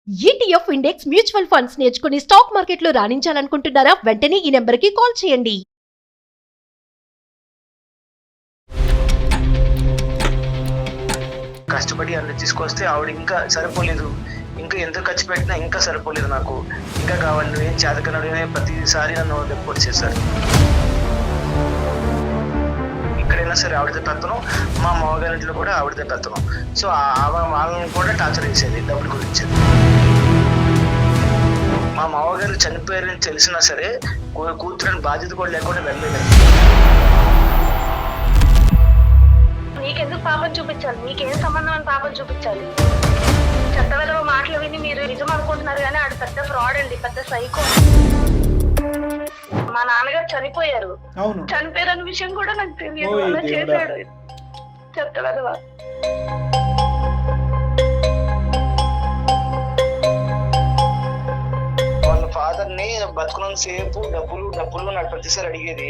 ETF index mutual funds నేర్చుకుని stock మార్కెట్లో రాణించాలనుకుంటున్నారా? వెంటనే ఈ నెంబర్కి కాల్ చేయండి. కష్టపడి అన్ని తీసుకొస్తే ఆవిడ ఇంకా సరిపోలేదు, ఇంకా ఎంత ఖర్చు పెట్టినా ఇంకా సరిపోలేదు, నాకు ఇంకా కావాలి, నువ్వేం చేతకనడమే ప్రతిసారి నన్ను రిపోర్ట్ చేశారు. ఇక్కడైనా సరే ఆవిడతో పెత్తనం, మా మామగారింట్లో కూడా ఆవిడతో పెత్తనం. సో వాళ్ళని కూడా టార్చర్ చేసేది డబ్బుల గురించి. మా మామగారు చనిపోయారని తెలిసినా సరే కూతురని బాధ్యత కూడా లేకుండా వెళ్ళలేదు. నీకెందుకు పాపం చూపించాలి? నీకేం సంబంధం అని పాపం చూపించాలి? చెత్తవెదవ మాటలు విని మీరు నిజం అనుకుంటున్నారు, కానీ ఆడు పెద్ద ఫ్రాడ్ అండి, పెద్ద సైకో. మా నాన్నగారు చనిపోయారు, చనిపోయారన్న విషయం కూడా నాకు తెలియదు. అలా చేశాడు చెత్తవెదవ. వాళ్ళ ఫాదర్ ని బతుకున్న సేపు డబ్బులు డబ్బులు నాకు ప్రతిసారి అడిగేది.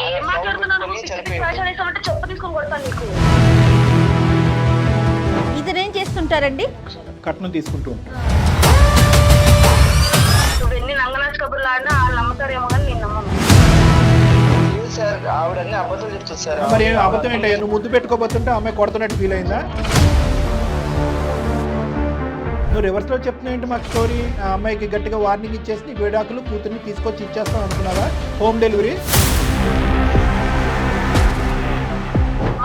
ఏం మాట్లాడుతున్నాను? చెప్పు తీసుకొని కొడతాను నీకు. ఇతనేం చేస్తుంటారండి? కట్నం తీసుకుంటూ నువ్వు ఎన్ని నంగనాచ కబుర్లు ఆడినా వాళ్ళు నమ్ముతారేమో కానీ నేను నమ్మను సార్. ఆవిడన్నీ అబద్ధం చెప్తుంది సార్. మరి అబద్ధం ఏంటి? నువ్వు ముద్దు పెట్టుకోబోతుంటే అమ్మాయి కొడుతున్నట్టు ఫీల్ అయిందా? నువ్వు రివర్స్లో చెప్తున్నావు ఏంటి మాకు స్టోరీ? ఆ అమ్మాయికి గట్టిగా వార్నింగ్ ఇచ్చేసి నీ విడాకులు కూతుర్ని తీసుకొచ్చి ఇచ్చేస్తాం అనుకున్నావా? Home delivery.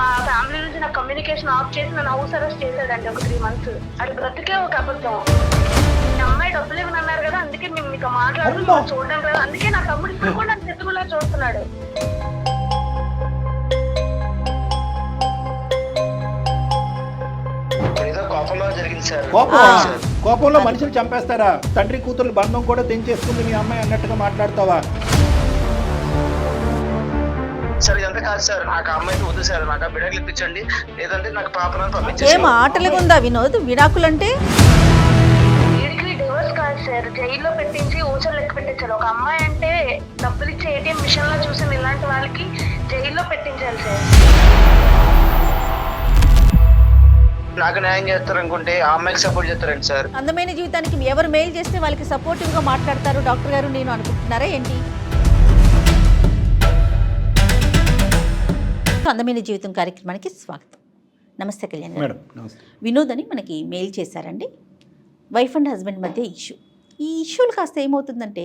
మా ఫ్యామిలీ నుంచి నా కమ్యూనికేషన్ ఆఫ్ చేసి నన్ను హౌస్ అరెస్ట్ చేశాడండి ఒక 3 months. అది బ్రతికే ఒక అబద్ధం. అమ్మాయి డబ్బులు ఇవ్వనన్నారు కదా, అందుకే మేము మీతో మాట్లాడుతున్నాం, చూడడం కదా, అందుకే నా తమ్ముడు ఇప్పుడు కూడా నన్ను చెట్టుకులా చూస్తున్నాడు. ఏదో కోపంలో జరిగింది సార్. కోపంలో మనుషులు చంపేస్తారా? తండ్రి కూతురు బంధం కూడా తెంచేసుకుంది మీ అమ్మాయి అన్నట్టుగా మాట్లాడతావా? సార్ ఇదంతా కాదు సార్, నాకు అమ్మాయికి వద్దు సార్, నాకు బిడాకులు ఇప్పించండి, లేదంటే నాకు పాపను ఏం పంపించేసి. ఆటలుగా ఉందా వినోద్? విడాకులంటే వీడికి డివోర్స్ కాదు సార్, జైల్లో పెట్టించి ఊచలు లెక్క పెట్టించాలి. ఒక అమ్మాయి అంటే డబ్బులు ఇచ్చే ఏటీఎం మిషన్ లో చూసిన ఇలాంటి వాళ్ళకి జైల్లో పెట్టించాలి సార్. నాకు న్యాయం చేస్తారు అనుకుంటే ఆ అమ్మాయికి సపోర్ట్ చేస్తారండి సార్. అందమైన జీవితానికి ఎవరు మెయిల్ చేస్తే వాళ్ళకి సపోర్టివ్గా మాట్లాడతారు డాక్టర్ గారు, నేను అనుకుంటున్నారా ఏంటి? అందమైన జీవితం కార్యక్రమానికి స్వాగతం. నమస్తే కళ్యాణ్ గారు. వినోద్ అని మనకి మెయిల్ చేశారండి. వైఫ్ అండ్ హస్బెండ్ మధ్య ఇష్యూ. ఈ ఇష్యూలు కాస్త ఏమవుతుందంటే,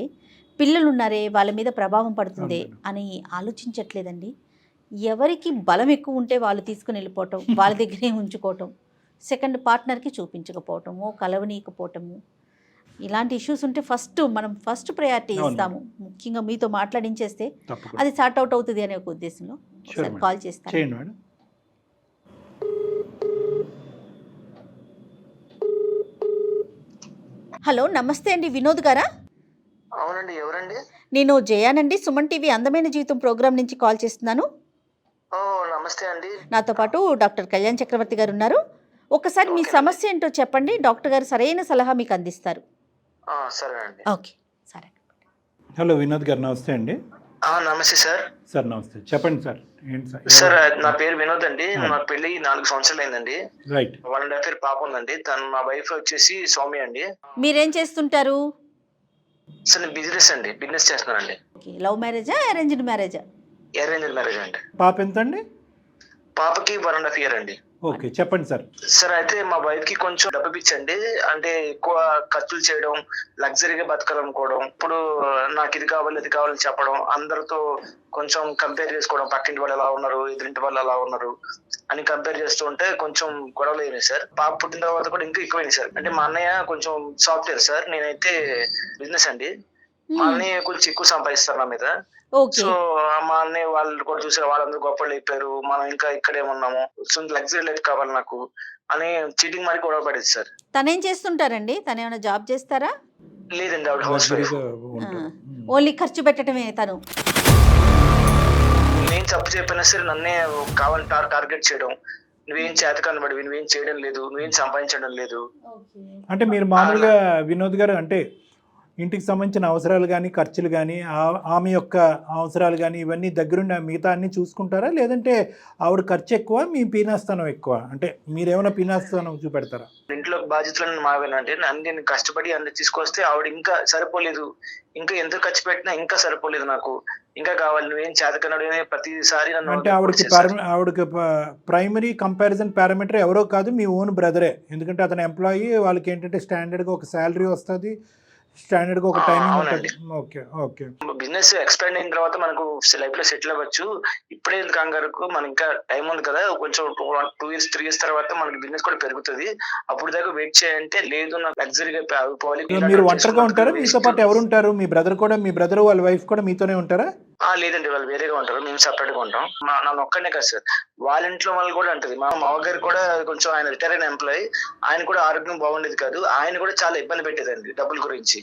పిల్లలు ఉన్నారే వాళ్ళ మీద ప్రభావం పడుతుంది అని ఆలోచించట్లేదండి. ఎవరికి బలం ఎక్కువ ఉంటే వాళ్ళు తీసుకుని వెళ్ళిపోవటం, వాళ్ళ దగ్గరే ఉంచుకోవటం, సెకండ్ పార్ట్నర్కి చూపించకపోవటము, కలవనీయకపోవటము, ఇలాంటి ఇష్యూస్ ఉంటే మనం ఫస్ట్ ప్రయారిటీ ఇస్తాము. ముఖ్యంగా మీతో మాట్లాడించేస్తే అది సార్ట్ అవుట్ అవుతుంది అనే ఒక ఉద్దేశంలో కాల్ చేస్తాను. హలో, నమస్తే అండి, వినోద్ గారా? అవునండి, ఎవరండి? నేను జయానండి, సుమన్ టీవీ అందమైన జీవితం ప్రోగ్రామ్ నుంచి కాల్ చేస్తున్నాను. ఓ నమస్తే అండి. నాతో పాటు డాక్టర్ కళ్యాణ్ చక్రవర్తి గారు ఉన్నారు. ఒకసారి మీ సమస్య ఏంటో చెప్పండి, డాక్టర్ గారు సరైన సలహా మీకు అందిస్తారు. సరే అండి. ఓకే, సరే. హలో వినోద్ గారు, నమస్తే అండి. నమస్తే సార్. సార్ నమస్తే, చెప్పండి సార్. ఏంటి సార్, నా పేరు వినోద్ అండి. నాకు పెళ్లి 4 సంవత్సరాలు అయిందండి. రైట్. 1.5 year పాప ఉందండి. మా వైఫ్ వచ్చేసి సౌమ్య అండి. మీరేం చేస్తుంటారు? సార్ నేను బిజినెస్ చేస్తున్నానండి. లవ్ మ్యారేజా, అరేంజ్డ్ మ్యారేజా? అరేంజ్డ్ మ్యారేజ్ అండి. పాప ఎంత అండి? పాపకి 1.5 year అండి. ఓకే, చెప్పండి సార్. సార్ అయితే మా వైఫ్ కి కొంచెం డబ్బు పిచ్చండి. అంటే ఎక్కువ ఖర్చులు చేయడం, లగ్జరీగా బతకాలనుకోవడం, ఇప్పుడు నాకు ఇది కావాలి అది కావాలని చెప్పడం, అందరితో కొంచెం కంపేర్ చేసుకోవడం, పక్కింటి వాళ్ళు ఎలా ఉన్నారు, ఎదురింటి వాళ్ళు ఎలా ఉన్నారు అని కంపేర్ చేస్తూ ఉంటే కొంచెం గొడవలు అయినాయి సార్. పాప పుట్టిన తర్వాత కూడా ఇంకా ఎక్కువైనాయి సార్. అంటే మా అన్నయ్య కొంచెం సాఫ్ట్వేర్ సార్, నేనైతే బిజినెస్ అండి. మా అన్నయ్య కొంచెం ఎక్కువ సంపాదిస్తారు నా మీద. సో మా అన్నయ్య వాళ్ళు కూడా చూసారు, వాళ్ళందరూ గొప్పలు అయిపోయారు, మనం ఇంకా ఇక్కడే ఉన్నాము, లగ్జరీ లైఫ్ కావాలి నాకు అని చీటింగ్ మరి గొడవ పడేది సార్. తనేం చేస్తుంటారండి? తను ఏమైనా జాబ్ చేస్తారా? లేదండి, ఆవిడ హౌస్ వైఫ్. ఓన్లీ ఖర్చు పెట్టడమే తను. నేను తప్పు చెప్పినా సరే నన్నే కావాలని టార్గెట్ చేయడం, నువ్వేం చేత కనబడి, నువ్వేం చేయడం లేదు, నువ్వేం సంపాదించడం లేదు. అంటే మీరు మామూలుగా వినోద్ గారు అంటే ఇంటికి సంబంధించిన అవసరాలు కానీ ఖర్చులు కానీ ఆమె యొక్క అవసరాలు కానీ ఇవన్నీ దగ్గరుండి మిగతా అన్నీ చూసుకుంటారా, లేదంటే ఆవిడ ఖర్చు ఎక్కువ మీ పీనాస్థానం ఎక్కువ, అంటే మీరేమైనా పీనాస్థానం చూపెడతారా? ఇంట్లో బాధ్యతలను మావేనంటే నేను కష్టపడి అన్ని తీసుకొస్తే ఆవిడ ఇంకా సరిపోలేదు, ఇంకా ఎంత ఖర్చు పెట్టినా ఇంకా సరిపోలేదు, నాకు ఇంకా కావాలి, నువ్వేం చేతకన్నాడు అని ప్రతిసారి నన్ను అంటే ఆవిడకి ప్రైమరీ కంపారిజన్ పారామీటర్ ఎవరో కాదు, మీ ఓన్ బ్రదరే. ఎందుకంటే అతను ఎంప్లాయీ, వాళ్ళకి ఏంటంటే స్టాండర్డ్గా ఒక శాలరీ వస్తుంది, స్టాండర్డ్గా ఒక టైమింగ్ ఉంటుంది. Okay okay. బిజినెస్ ఎక్స్పాండ్ అయిన తర్వాత మనకు లైఫ్ లో సెటిల్ అవ్వచ్చు. ఇప్పుడే కంగారుకు మనకి ఇంకా టైం ఉంది కదా, కొంచెం 2 years 3 years తర్వాత మనకి బిజినెస్ కూడా పెరుగుతుంది, అప్పుడు దాకా వెయిట్ చేయంటే లేదు, నాకు లగ్జరీగా పోవాలి. మీరు ఒంటరిగా ఉంటారా, మీతో పాటు ఎవరు ఉంటారు? మీ బ్రదర్ వాళ్ళ వైఫ్ కూడా మీతోనే ఉంటారా? లేదండి, వాళ్ళు వేరేగా ఉంటారు, మేము సపరేట్ గా ఉంటాం. నన్ను ఒక్కనే కదా సార్, వాళ్ళ ఇంట్లో వాళ్ళు కూడా ఉంటుంది. మా మామగారు కూడా కొంచెం, ఆయన రిటైర్ అయిన ఎంప్లాయీ, ఆయన కూడా ఆరోగ్యం బాగుండేది కాదు, ఆయన కూడా చాలా ఇబ్బంది పెట్టేదండి డబ్బుల గురించి.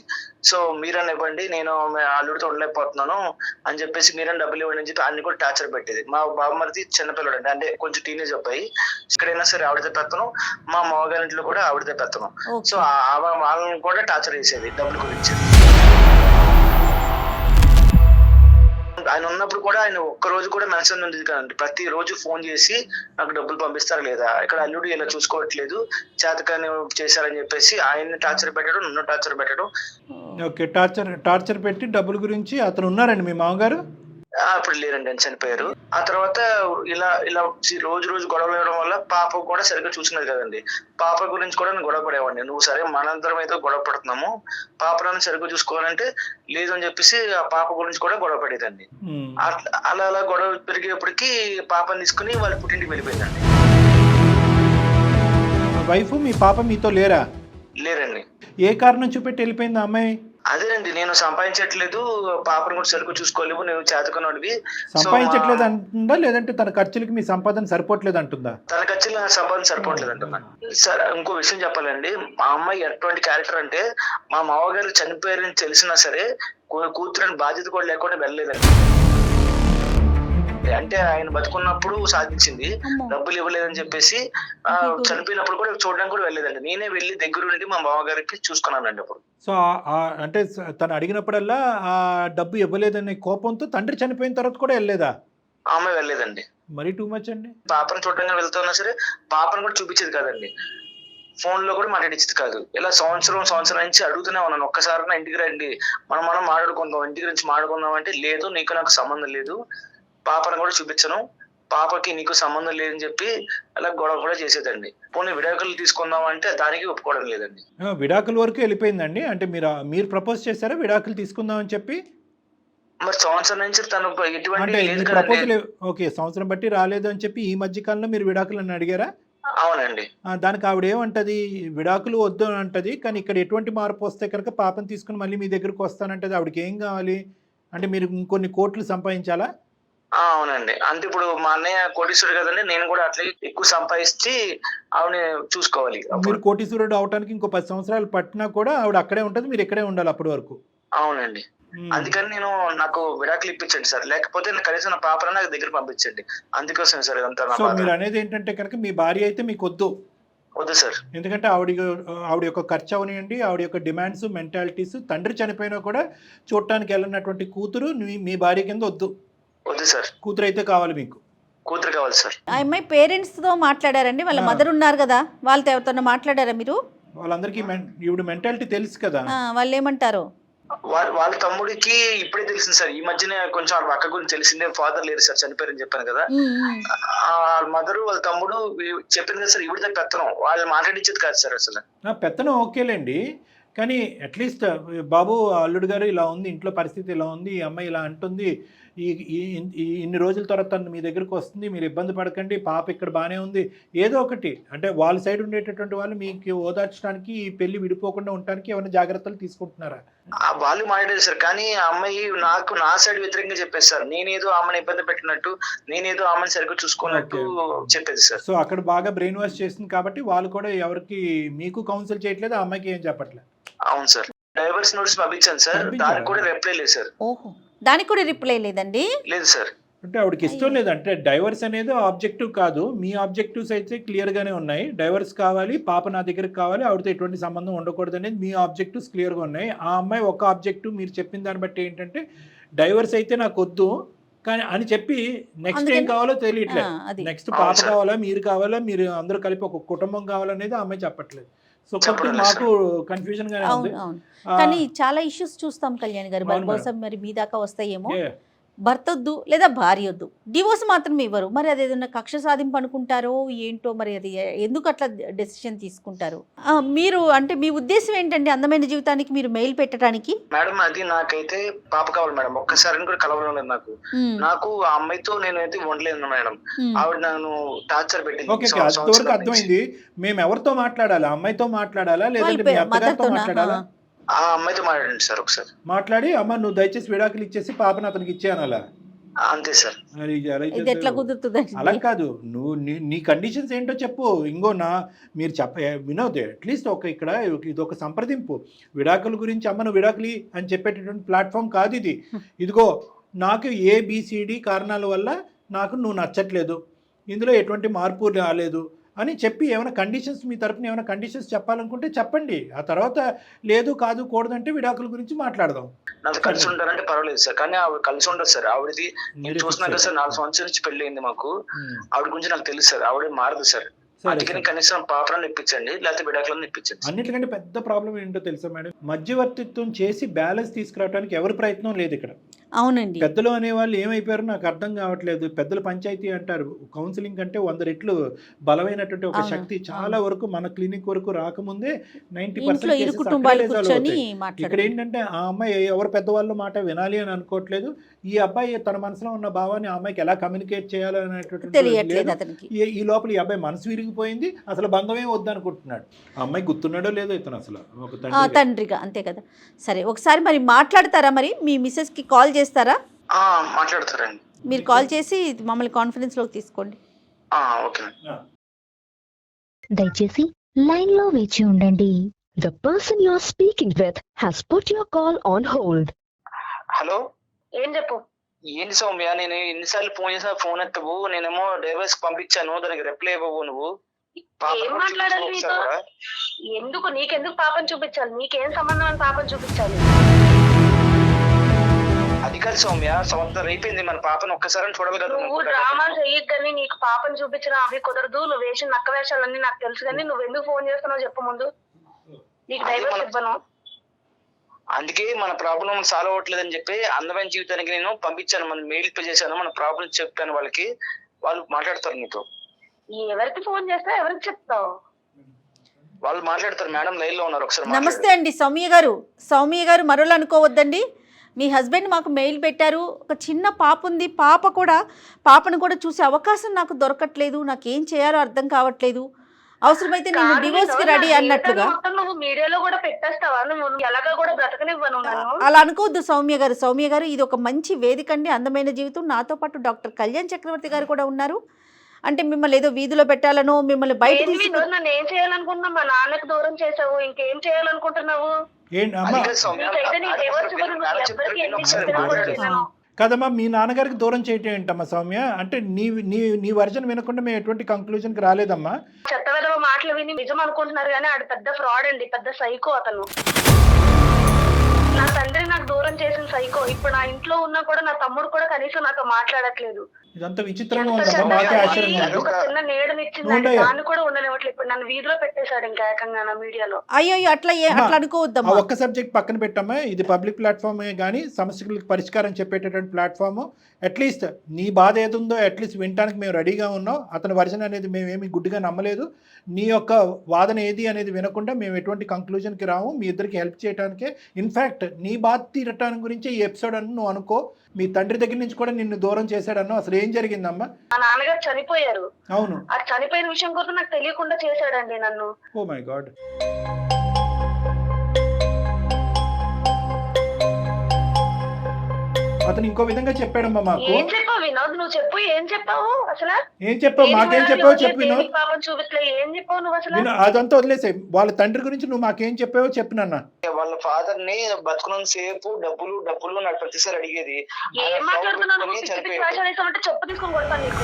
సో మీరని ఇవ్వండి, నేను అల్లుడితో ఉండలేకపోతున్నాను అని చెప్పేసి మీరని డబ్బులు ఇవ్వండి అని చెప్పి ఆయన కూడా టార్చర్ పెట్టేది. మా బాబుమరిది చిన్నపిల్లడు అండి, అంటే కొంచెం టీనేజ్ అబ్బాయి, ఎక్కడైనా సరే ఆవిడతో పెత్తనం, మా మామగారి ఇంట్లో కూడా ఆవిడతో పెత్తనం. సో వాళ్ళని కూడా టార్చర్ చేసేది డబ్బుల గురించి. ఆయన ఉన్నప్పుడు కూడా ఆయన ఒక్క రోజు కూడా మెన్షన్ ఉండేది కదండి, ప్రతి రోజు ఫోన్ చేసి నాకు డబ్బులు పంపిస్తారా లేదా, ఇక్కడ అల్లుడు ఇలా చూసుకోవట్లేదు, చేతకాని చేశారని చెప్పేసి ఆయన్ని టార్చర్ పెట్టడం, నన్ను టార్చర్ పెట్టడం. ఓకే, టార్చర్ పెట్టి డబ్బుల గురించి. అతను ఉన్నారండి మీ మామగారు? అప్పుడు లేరండి, ఆయన చనిపోయారు. ఆ తర్వాత ఇలా రోజు గొడవలు వేయడం వల్ల పాప కూడా సరిగ్గా చూసినది కదండి, పాప గురించి కూడా నేను గొడవ పడేవాడిని. నువ్వు సరే మనందరం అయితే గొడవ పడుతున్నాము, పాపను సరిగ్గా చూసుకోవాలంటే లేదు అని చెప్పేసి ఆ పాప గురించి కూడా గొడవ పడేదండి. అలా గొడవ పెరిగేప్పటికీ పాపని తీసుకుని వాళ్ళ పుట్టింటికి వెళ్ళిపోయిందండి. వైఫ్ మీ పాప మీతో లేరా? లేరండి. ఏ కారణం చూపెట్టి వెళ్ళిపోయింది అమ్మాయి? అదేనండి, నేను సంపాదించట్లేదు, పాపను కూడా సరిగ్గా చూసుకోలేవు, నువ్వు చేతకున్నాడివి. సంపాదించట్లేదు అంటుందా, లేదంటే తన ఖర్చులకి మీ సంపాదన సరిపోవట్లేదు అంటుందా? తన ఖర్చులు నా సంపాదన సరిపోవట్లేదు అంటున్నా. సార్ ఇంకో విషయం చెప్పాలండి, మా అమ్మాయి ఎటువంటి క్యారెక్టర్ అంటే, మా మామగారు చనిపోయారని తెలిసినా సరే కూతురని బాధ్యత కూడా లేకుండా వెళ్ళలేదండి. అంటే ఆయన బతుకున్నప్పుడు సాధించింది, డబ్బులు ఇవ్వలేదని చెప్పేసి చనిపోయినప్పుడు కూడా చూడడానికి కూడా వెళ్ళలేదండి. నేనే వెళ్ళి దగ్గరుండి మా బావగారికి చూసుకున్నానండి అప్పుడు. సో అంటే తను అడిగినప్పుడల్లా ఆ డబ్బు ఇవ్వలేదనే కోపంతో తండ్రి చనిపోయిన తర్వాత కూడా వెళ్ళలేదా? ఆమె వెళ్ళలేదండి. మరీ టూ మచ్ అండి. పాపను చూడడానికి వెళ్తున్నా సరే పాపను కూడా చూపించేది కాదండి, ఫోన్ లో కూడా మాట్లాడించేది కాదు. ఇలా సంవత్సరం నుంచి అడుగుతూనే ఉన్నాను, ఒక్కసారి నా ఇంటికి రండి, మనం మాట్లాడుకుందాం, ఇంటికి నుంచి మాట్లాడుకుందాం అంటే లేదు, నీకు నాకు సంబంధం లేదు, పాపను కూడా చూపించను, పాపకి నీకు సంబంధం లేదని చెప్పి అలా గొడవ కూడా చేసేదండి. పోనీ విడాకులు తీసుకుందాం అంటే దానికి ఒప్పుకోవడం లేదండి. విడాకుల వరకు వెళ్ళిపోయిందండి. అంటే మీరు ప్రపోజ్ చేశారా విడాకులు తీసుకుందాం అని చెప్పి? మరి సంవత్సరం నుంచి తను ఎటువంటి ప్రపోజల్ ఓకే, సంవత్సరం బట్టి రాలేదు అని చెప్పి ఈ మధ్య కాలంలో మీరు విడాకులను అడిగారా? అవునండి. దానికి ఆవిడ ఏమంటది? విడాకులు వద్దు అని అంటది, కానీ ఇక్కడ ఎటువంటి మార్పు వస్తే కనుక పాపను తీసుకుని మళ్ళీ మీ దగ్గరకు వస్తానంటది. ఆవిడకి ఏం కావాలి అంటే మీరు ఇంకొన్ని కోట్లు సంపాదించాలా? అవునండి. అంటే ఇప్పుడు మా అన్నయ్య కోటీశ్వరుడు కదండి, నేను కూడా అట్లా ఎక్కువ సంపాదించి ఆవిడని చూసుకోవాలి. మీరు కోటీశ్వరుడు అవడానికి ఇంకో 10 సంవత్సరాలు పట్టినా కూడా ఆవిడ అక్కడే ఉంటది, మీరు ఇక్కడే ఉండాలి అప్పటి వరకు. అవునండి. అందుకని నేను నాకు విడాకులు ఇప్పించండి సార్, లేకపోతే కనీసం నా పాపను నాకు దగ్గర పంపించండి, అందుకోసం సార్ ఇదంతా. సో మీరు అనేది ఏంటంటే కనుక మీ భార్య అయితే మీకు వద్దు సార్, ఎందుకంటే ఆవిడ యొక్క ఖర్చు అవనియండి, ఆవిడ యొక్క డిమాండ్స్, మెంటాలిటీస్, తండ్రి చనిపోయినా కూడా చూడటానికి వెళ్ళినటువంటి కూతురు మీ భార్య కింద వద్దు సార్. కూతురు అయితే కావాలి మీకు? కూతురు కావాలి సార్. ఆ అమ్మాయి పేరెంట్స్తో మాట్లాడారండి, వాళ్ళ మదర్ ఉన్నారు కదా, వాళ్ళతో ఎవరితో మాట్లాడారా మీరు? వాళ్ళందరికీ ఈవిడ మెంటాలిటీ తెలుసు కదా, వాళ్ళు ఏమంటారు? వాళ్ళ తమ్ముడికి ఇప్పుడే తెలిసింది సార్, ఈ మధ్యనే కొంచెం వాళ్ళ అక్క గురించి తెలిసిందే, ఫాదర్ లేరు సార్, చనిపోయారని చెప్పాను కదా. వాళ్ళ మదరు వాళ్ళ తమ్ముడు చెప్పింది కదా సార్, ఇవిడ దగ్గర పెత్తనం, వాళ్ళు మాట్లాడించేది కాదు సార్ అసలు. పెత్తనం ఓకేలేండి, కానీ అట్లీస్ట్ బాబు అల్లుడు గారు ఇలా ఉంది, ఇంట్లో పరిస్థితి ఇలా ఉంది, ఈ అమ్మాయి ఇలా అంటుంది, ఇన్ని రోజుల తర్వాత తను మీ దగ్గరకు వస్తుంది, మీరు ఇబ్బంది పడకండి, పాప ఇక్కడ బాగానే ఉంది, ఏదో ఒకటి అంటే వాళ్ళ సైడ్ ఉండేటటువంటి వాళ్ళు మీకు ఓదార్చడానికి, ఈ పెళ్లి విడిపోకుండా ఉండడానికి ఏమైనా జాగ్రత్తలు తీసుకుంటున్నారా? వాళ్ళు మాట్లాడారు సార్, కానీ ఆ అమ్మాయి నా సైడ్ వ్యతిరేకంగా చెప్పేది సార్, నేనేదో ఆమెను ఇబ్బంది పెట్టినట్టు, నేనేదో ఆమెను సరిగ్గా చూసుకున్నట్టు చెప్పేది సార్. సో అక్కడ బాగా బ్రెయిన్ వాష్ చేసింది కాబట్టి వాళ్ళు కూడా ఎవరికి మీకు కౌన్సిల్ చేయట్లేదు, ఆ అమ్మాయికి ఏం చెప్పట్లేదు. అవును సార్. డైవర్స్ నోటీస్ పంపించాను సార్, దానికి కూడా రిప్లై లేదు సార్. ఓహో, దానికి కూడా రిప్లై లేదండి? లేదు సార్. అంటే ఆవిడకి ఇష్టం లేదు. అంటే డైవర్స్ అనేది ఆబ్జెక్టివ్ కాదు, మీ ఆబ్జెక్టివ్స్ అయితే క్లియర్గానే ఉన్నాయి. డైవర్స్ కావాలి, పాప నా దగ్గరికి కావాలి, ఆవిడతో ఎటువంటి సంబంధం ఉండకూడదు అనేది మీ ఆబ్జెక్టివ్స్ క్లియర్గా ఉన్నాయి. ఆ అమ్మాయి ఒక ఆబ్జెక్టివ్ మీరు చెప్పిన దాన్ని బట్టి ఏంటంటే డైవర్స్ అయితే నాకు వద్దు కానీ అని చెప్పి నెక్స్ట్ ఏం కావాలో తెలియట్లేదు. నెక్స్ట్ పాప కావాలా, మీరు కావాలా, మీరు అందరూ కలిపి ఒక కుటుంబం కావాలనేది ఆ అమ్మాయి చెప్పట్లేదు. సో కొంచెం మాకు కన్ఫ్యూజన్ గానే ఉంది. కానీ చాలా ఇష్యూస్ చూస్తాం కళ్యాణ్ గారు, బహుశా మరి మీ దాకా వస్తాయేమో. భర్త వద్దు లేదా భార్య వద్దు, డివోర్స్ మాత్రం ఇవ్వరు. మరి అది ఏదైనా కక్ష సాధింపు అనుకుంటారో ఏంటో, మరి అది ఎందుకు అట్లా డెసిషన్ తీసుకుంటారు? మీరు అంటే మీ ఉద్దేశం ఏంటండి అందమైన జీవితానికి మీరు మెయిల్ పెట్టడానికి? మేడం అది నాకైతే పాప కావాలి మేడం. ఒక్కసారి కూడా కలవలేదు నాకు ఆ అమ్మాయితో నేనైతే ఉండలేను మేడం. ఆవిడ నన్ను టార్చర్ పెట్టింది. అంతవరకు అర్థమైంది. మేము ఎవరితో మాట్లాడాలా? అమ్మాయితో మాట్లాడాలా లేదంటే మీ అత్తగారితో మాట్లాడాలా? ఆ అమ్మాయితో మాట్లాడండి సార్ ఒకసారి. మాట్లాడి అమ్మ నువ్వు దయచేసి విడాకులు ఇచ్చేసి పాపను అతనికి ఇచ్చేయను అలా. అంతే సార్. ఇది ఎట్లా కుదురుతుంది? అలా కాదు, నువ్వు నీ కండిషన్స్ ఏంటో చెప్పు. ఇంకో మీరు వినోద్ అట్లీస్ట్ ఇక్కడ ఇది ఒక సంప్రదింపు. విడాకుల గురించి అమ్మను విడాకులి అని చెప్పేటటువంటి ప్లాట్ఫామ్ కాదు ఇది. ఇదిగో నాకు ABCD కారణాల వల్ల నాకు నువ్వు నచ్చట్లేదు, ఇందులో ఎటువంటి మార్పు రాలేదు అని చెప్పి ఏమైనా కండిషన్స్ మీ తరపున ఏమైనా కండిషన్స్ చెప్పాలనుకుంటే చెప్పండి. ఆ తర్వాత లేదు కాదు కూడదంటే విడాకుల గురించి మాట్లాడదాం. నాతో కలిసి ఉంటారంటే పర్వాలేదు సార్, కానీ ఆవిడ కలిసి ఉండదు సార్. ఆవిడది నేను చూసినాక సార్ 4 సంవత్సరాల నుంచి పెళ్లి అయింది మాకు. ఆవిడ గురించి నాకు తెలుసు సార్, ఆవిడ మారదు సార్. అందుకని కనీసం పాపలను ఇప్పించండి, లేకపోతే విడాకులను ఇప్పించండి. అన్నిటికంటే పెద్ద ప్రాబ్లం ఏంటో తెలుసా మేడం, మధ్యవర్తిత్వం చేసి బ్యాలెన్స్ తీసుకురావడానికి ఎవరి ప్రయత్నం లేదు ఇక్కడ. అవునండి. పెద్దలు అనేవాళ్ళు ఏమైపోయారో నాకు అర్థం కావట్లేదు. పెద్దల పంచాయతీ అంటారు, కౌన్సిలింగ్ కంటే 100 రెట్లు బలమైనటువంటి ఒక శక్తి. చాలా వరకు మన క్లినిక్ వరకు రాకముందే 90% ఇక్కడ ఏంటంటే ఆ అమ్మాయి ఎవరు పెద్దవాళ్ళ మాట వినాలి అని అనుకోవట్లేదు. ఈ అబ్బాయి తన మనసులో ఉన్న భావాన్ని ఆ అమ్మాయికి ఎలా కమ్యూనికేట్ చేయాలి అనేటువంటి ఈ లోపల ఈ అబ్బాయి మనసు విరిగిపోయింది. అసలు బంధమే వద్దనుకుంటున్నాడు. ఆ అమ్మాయి గుర్తున్నాడో లేదో ఇతను అసలు ఒక తండ్రిగా. అంతే కదా. సరే ఒకసారి మరి మాట్లాడతారా, మరి మీ మిస్సెస్ కి కాల్ చేస్తారా? మాట్లాడతారండి. మీరు కాల్ చేసి మమ్మల్ని కాన్ఫరెన్స్ లోకి తీసుకోండి. దయచేసి లైన్ లో వేచి ఉండండి. The person you are speaking with has put your call on hold. Hello, ఏం చెప్పు. ఏంటి సౌమ్య, నేను ఎన్నిసార్లు ఫోన్ చేసినా ఫోన్ ఎత్తవు. నేనేమో డైవర్స్ పంపించాను, దానికి రిప్లై ఇవ్వవు నువ్వు. ఏం మాట్లాడాలి నీతో? ఎందుకు నీకెందుకు పాపని చూపించాలి? నీకేం సంబంధం అని పాపని చూపించాలి? అది కాదు సౌమ్య, సంవత్సరం అయిపోయింది, మన పాపను ఒక్కసారి చూడాలి కదా. నువ్వు డ్రామా చెయ్యని, నీకు పాపని చూపించడం అవి కుదరదు. నువ్వు వేసిన నక్క వేషాలన్నీ నాకు తెలుసు, కానీ నువ్వు ఎందుకు ఫోన్ చేస్తున్నావు చెప్పు ముందు. నీకు డైవర్స్ ఇవ్వను. అందుకే మన ప్రాబ్లం సాల్వ్ అవ్వట్లేదని చెప్పి అందమైన జీవితానికి నేను పంపించాను, మన మెయిల్ పే చేశాను, మన ప్రాబ్లం చెప్పాను వాళ్ళకి. వాళ్ళు మాట్లాడతారు నీతో. ఎవరికి ఫోన్ చేస్తా, ఎవరికి చెప్తావు? వాళ్ళు మాట్లాడతారు. మేడం లైన్ లో ఉన్నారు, ఒకసారి. నమస్తే అండి సౌమ్య గారు. సౌమ్య గారు మరోలా అనుకోవద్దండి. మీ హస్బెండ్ మాకు మెయిల్ పెట్టారు, ఒక చిన్న పాప ఉంది, పాపను కూడా చూసే అవకాశం నాకు దొరకట్లేదు, నాకేం చేయాలో అర్థం కావట్లేదు, అవసరమైతే నేను డివోర్స్ కి రెడీ అన్నట్లుగా. నువ్వు మీడియాలో కూడా పెట్టేస్తావా? నువ్వు ఎలాగా కూడా బ్రతకనివ్వను. అలా అనుకోవద్దు సౌమ్య గారు. సౌమ్య గారు ఇది ఒక మంచి వేదిక అండి, అందమైన జీవితం. నాతో పాటు డాక్టర్ కళ్యాణ్ చక్రవర్తి గారు కూడా ఉన్నారు. అంటే మిమ్మల్ని ఏదో వీధిలో పెట్టాలనో మిమ్మల్ని బయట నన్ను ఏం చేయాలనుకుంటున్నావు? మా నాన్నకు దూరం చేసావు, ఇంకేం చేయాలనుకుంటున్నావు? కదమ్మా, మీ నాన్నగారికి దూరం చేయటం ఏంటమ్మా సౌమ్య? అంటే నీ వర్జన్ వినకుండా మేము ఎటువంటి కంక్లూజన్ కి రాలేదమ్మా. చెత్త విధవ మాటలు విని నిజం అనుకుంటున్నారు, కానీ ఆడు పెద్ద ఫ్రాడ్ అండి, పెద్ద సైకో అతను. నా తండ్రి నాకు దూరం చేసిన సైకో. ఇప్పుడు నా ఇంట్లో ఉన్నా కూడా నా తమ్ముడు కూడా కనీసం నాతో మాట్లాడట్లేదు. ఇదంతా విచిత్రంగా ఉందమ్మా, మాకే ఆశ్చర్యంగా ఉంది. ఒక చిన్న నీడనిచ్చింది, దాన్ని కూడా ఉండనివ్వట్లేదు. ఇప్పుడు నన్ను వీధిలో పెట్టేశాడు ఇంకా ఏకంగా నా మీడియాలో. అయ్యో అట్లా అనుకోవద్దమ్మా. ఒక్క సబ్జెక్ట్ పక్కన పెట్టమ్మా, ఇది పబ్లిక్ ప్లాట్ఫామ్ కానీ సమస్యలకు పరిష్కారం చెప్పేటటువంటి ప్లాట్ఫామ్. అట్లీస్ట్ నీ బాధ ఏదుందో అట్లీస్ట్ వినడానికి మేము రెడీగా ఉన్నాం. అతని వర్జన్ అనేది మేమేమి గుడ్డిగా నమ్మలేదు. నీ యొక్క వాదన ఏది అనేది వినకుండా మేము ఎటువంటి కంక్లూజన్కి రాము. మీ ఇద్దరికి హెల్ప్ చేయడానికే, ఇన్ఫ్యాక్ట్ నీ బాధ తీరటానికి గురించి ఈ ఎపిసోడ్ అని నువ్వు అనుకో. మీ తండ్రి దగ్గర నుంచి కూడా నిన్ను దూరం చేశాడన్నో. అసలు ఏం జరిగిందమ్మా? మా నాన్నగారు చనిపోయారు. అవును, ఆ చనిపోయిన విషయం కూడా నాకు తెలియకుండా చేశాడండి నన్ను. Oh my god. అతను ఇంకో విధంగా చెప్పాడమ్మా మాకు. ఏం చెప్పావు వినోద్? నువ్వు చెప్పు, ఏం చెప్పావు అసలు? ఏం చెప్పావు? మాకేం చెప్పావో చెప్పు వినోద్. దేనికి పాపం చూపించలే, ఏం చెప్పావు నువ్వు అసలు? అదంతా వదిలేసే, వాళ్ళ తండ్రి గురించి నువ్వు మాకేం చెప్పావో చెప్పు నాన్న. వాళ్ళ ఫాదర్ ని బతుకున్నంత సేపు డబ్బులు డబ్బులు నాకు ప్రతిసారి అడిగేది. ఏం మాట్లాడుతున్నావు నువ్వు? పిచ్చి పిచ్చి వేషాలు వేసావంటే చెప్పు తీసుకొని కొడతాను నీకు.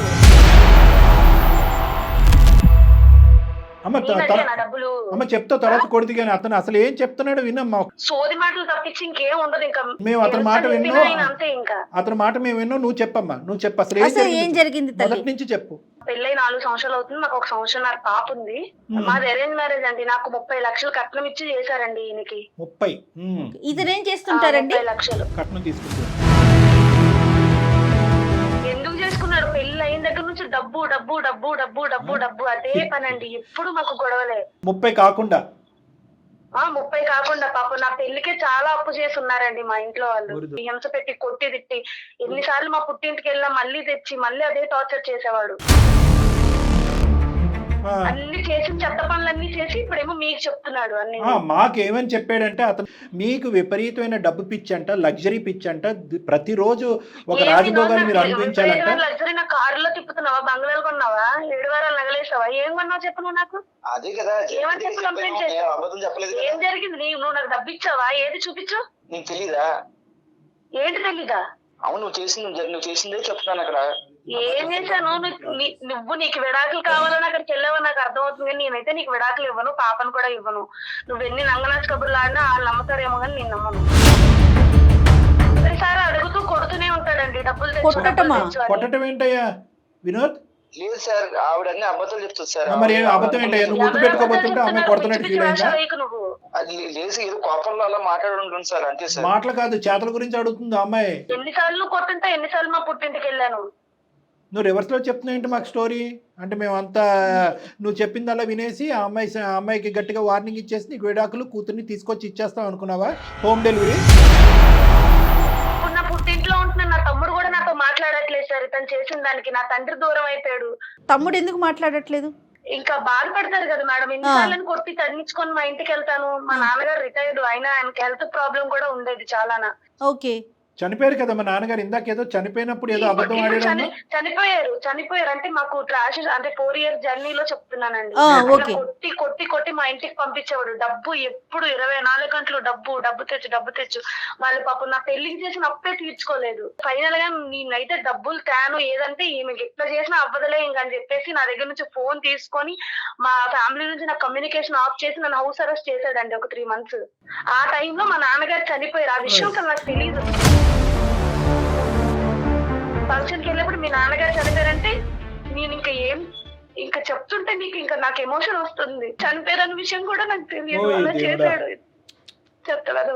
అమ్మ నేను అడిగానా డబ్బులు? అమ్మ చెప్తా తర్వాత కొడుతు కానీ అతను అసలు ఏం చెప్తున్నాడు వినమ్మా. సోది మాటలు తప్పించి ఇంకేం ఉండదు. ఇంకా మేము అతని మాట ఎంత విన్నో, చెప్పినా ఆయన అంతే. ఇంకా అతని మాట మేము విన్నో, నువ్వు చెప్పమ్మా, నువ్వు చెప్పు అసలు ఏం జరిగింది తల్లి? మొదటి నుంచి చెప్పు. పెళ్ళై 4 సంవత్సరాలు అవుతుంది. మాకు 1 సంవత్సరం నాకు పాప ఉంది. మాది అరేంజ్ మ్యారేజ్ అండి. నాకు 30 లక్షలు కట్నం ఇచ్చి చేశారండి ఈయనకి. 30 ఇతనేం చేస్తుంటారండి? 30 లక్షలు కట్నం తీసుకుంటారు. ఎందుకు చేసుకున్నాడు? పెళ్లి అయిన దగ్గర నుంచి డబ్బు డబ్బు డబ్బు డబ్బు డబ్బు డబ్బు అదే పనండి. ఎప్పుడు మాకు గొడవలే. 30 కాకుండా 30 కాకుండా పాపం నా పెళ్లికే చాలా అప్పు చేసి ఉన్నారండి మా ఇంట్లో వాళ్ళు. హింస పెట్టి కొట్టి తిట్టి ఎన్నిసార్లు మా పుట్టింటికి వెళ్ళినా మళ్ళీ తెచ్చి మళ్ళీ అదే టార్చర్ చేసేవాడు. అన్ని చేసి చెత్త పనులన్నీ చేసి ఇప్పుడేమో మీకు చెప్తున్నాడు అన్ని. మాకేమని చెప్పాడంటే అతను మీకు విపరీతమైన డబ్బు పిచ్చంట, లగ్జరీ పిచ్చంట, ప్రతిరోజు ఒక రాజభోగాన్ని మీరు అనుభవించాలంట. లగ్జరీ నా కారులో తిప్పుతున్నావా? బంగ్లాలు కొన్నావా? 7 వారాలు నగలేసావా? ఏం కొన్నావు చెప్పు నువ్వు నాకు. అదే కదా ఏమని చెప్పి కంప్లైంట్ చేసావు? అబద్ధం చెప్పలేదు. ఏం జరిగింది? నువ్వు నాకు డబ్బు ఇచ్చావా? ఏది చూపించు. నీకు తెలీదా? ఏంటి తెలీదా? అవును, నువ్వు చేసిందే చెప్తాను అక్కడ. ఏం చేశాను? నువ్వు నీకు విడాకులు కావాలని అక్కడికి వెళ్ళావని నాకు అర్థమవుతుంది, కానీ నేనైతే నీకు విడాకులు ఇవ్వను, పాపను కూడా ఇవ్వను. నువ్వు ఎన్ని నంగనాచి కబుర్లు ఆడినా వాళ్ళు నమ్ముతారేమో కానీ నేను నమ్మను. ప్రతిసారి అడుగుతూ కొడుతూనే ఉంటాడండి డబ్బులు కొట్టడం ఏంటయ్యా వినోద్? లేదు సార్, ఆవిడ అన్ని అబద్ధాలు చెప్తుంది సార్. మరి అబద్ధం ఏంటయ్యా? నువ్వు ముద్దు పెట్టుకోబోతుంటే ఆమె కొడుతున్నట్టు ఫీల్ అయిందా? నువ్వు అది లేసి ఏదో కోపంలో అలా మాట్లాడుంటుంది సార్, అంతే సార్. మాటలు కాదు, చేతల గురించి అడుగుతుంది అమ్మాయి. ఎన్నిసార్లు కొట్టుంటా, ఎన్నిసార్లు మా పుట్టింటికి వెళ్ళాను. నువ్వు రివర్స్లో చెప్తున్నావు ఏంటి మాకు స్టోరీ? అంటే మేమంతా నువ్వు చెప్పిందల్లా వినేసి ఆ అమ్మాయికి గట్టిగా వార్నింగ్ ఇచ్చేసి నీకు విడాకులు కూతుర్ని తీసుకొచ్చి ఇచ్చేస్తావు అనుకున్నావా? Home delivery. నా పుట్టింట్లో ఉంటున్నా, నా తమ్ముడు కూడా నాతో మాట్లాడట్లేదు సార్. తను చేసిన దానికి నా తండ్రి దూరం అయిపోయాడు. తమ్ముడు ఎందుకు మాట్లాడట్లేదు? ఇంకా బాధపడతారు కదా మేడం. ఎన్నిసార్లు కొట్టి తగ్గించుకొని మా ఇంటికి వెళ్తాను. మా నాన్నగారు రిటైర్డ్ అయినా ఆయనకి హెల్త్ ప్రాబ్లం కూడా ఉండేది చాలానా. ఓకే, చనిపోయారు కదా మా నాన్నగారు. ఇందాకేదో చనిపోయినప్పుడు ఏదో అబద్ధం ఆడారు. చనిపోయారు అంటే మాకు ట్రాష్ అంటే 4 years జర్నీలో చెప్తున్నానండి. కొట్టి కొట్టి కొట్టి మా ఇంటికి పంపించేవాడు. డబ్బు ఎప్పుడు 24 గంటలు డబ్బు డబ్బు తెచ్చు. వాళ్ళు పాపం నా పెళ్లికి చేసిన అప్పే తీర్చుకోలేదు. ఫైనల్ గా నేనైతే డబ్బులు తేను, ఏదంటే ఈమెకి ఎట్లా చేసినా అవ్వదలే ఇంకని చెప్పేసి నా దగ్గర నుంచి ఫోన్ తీసుకొని మా ఫ్యామిలీ నుంచి నా కమ్యూనికేషన్ ఆఫ్ చేసి నన్ను హౌస్ అరెస్ట్ చేశాడండి ఒక 3 months. ఆ టైంలో మా నాన్నగారు చనిపోయారు. ఆ విషయం అసలు నాకు తెలియదు. ఫంక్షన్కి వెళ్ళినప్పుడు మీ నాన్నగారు చనిపోయారంటే నేను ఇంకా చెప్తుంటే నీకు ఇంకా నాకు ఎమోషన్ వస్తుంది. చనిపోయారన్న విషయం కూడా నాకు తెలియదు. అలా చేశాడు. చెప్తాడు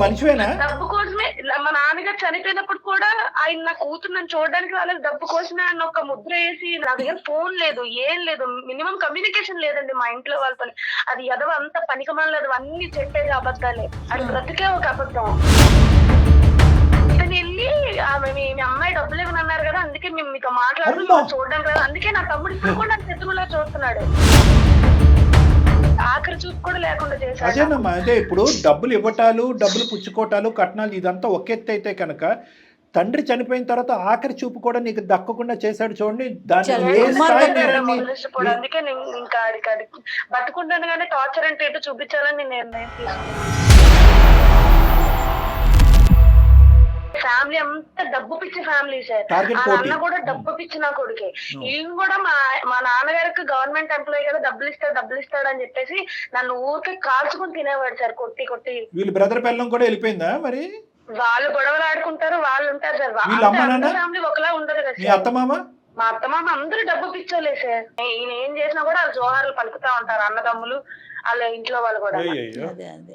మనిషివేనా? డబ్బు కోసమే. మా నాన్నగారు చనిపోయినప్పుడు కూడా ఆయన నా కూతురు నన్ను చూడడానికి రాలేదు. డబ్బు కోసమే ఆయన ఒక ముద్ర వేసి, నా దగ్గర ఫోన్ లేదు, ఏం లేదు, మినిమం కమ్యూనికేషన్ లేదండి మా ఇంట్లో వాళ్ళతో. అది ఎదవ అంత పనికిమాలేదు, అన్ని చెప్పేది అబద్ధాలే. అది బ్రతికే ఒక అబద్ధం. వెళ్ళి మీ అమ్మాయి డబ్బులు ఇవ్వని అన్నారు కదా, అందుకే మేము మీతో మాట్లాడుతున్నాం, చూడడానికి కదా, అందుకే నా తమ్ముడు ఇప్పుడు కూడా నాకు శత్రువులా చూస్తున్నాడు. ఆఖరి చూపు కూడా లేకుండా చేశాడు. అదేనమ్మా, అదే ఇప్పుడు డబ్బులు ఇవ్వటాలు, డబ్బులు పుచ్చుకోవటాలు, కట్నాలు ఇదంతా ఒక ఎత్తు అయితే కనుక తండ్రి చనిపోయిన తర్వాత ఆఖరి చూపు కూడా నీకు దక్కకుండా చేశాడు చూడండి. దాన్ని అందుకే నేను ఇంకా బతుకుంటాను కానీ టార్చర్ అంటే ఎటు చూపించాలని నిర్ణయం తీసుకున్నాను. ఫ్యామిలీ అంతా డబ్బు పిచ్చి ఫ్యామిలీ సార్. అన్న కూడా డబ్బు పిచ్చి నా కొడుకే. ఈయన కూడా మా నాన్నగారికి గవర్నమెంట్ ఎంప్లాయీ కదా, డబ్బులు ఇస్తాడు అని చెప్పేసి నన్ను ఊరికే కాల్చుకుని తినేవాడు సార్, కొట్టి కొట్టి. వీళ్ళు బ్రదర్ పిల్లం కూడా వెళ్ళిపోయిందా మరి? వాళ్ళు గొడవలు ఆడుకుంటారు, వాళ్ళు ఉంటారు సార్. ఫ్యామిలీ ఒకలా ఉండదు కదా సార్. మా అత్తమామ అందరూ డబ్బు పిచ్చోలే సార్. ఈయన ఏం చేసినా కూడా వాళ్ళు జోహార్లు పలుకుతా ఉంటారు, అన్నదమ్ములు వాళ్ళ ఇంట్లో వాళ్ళు కూడా.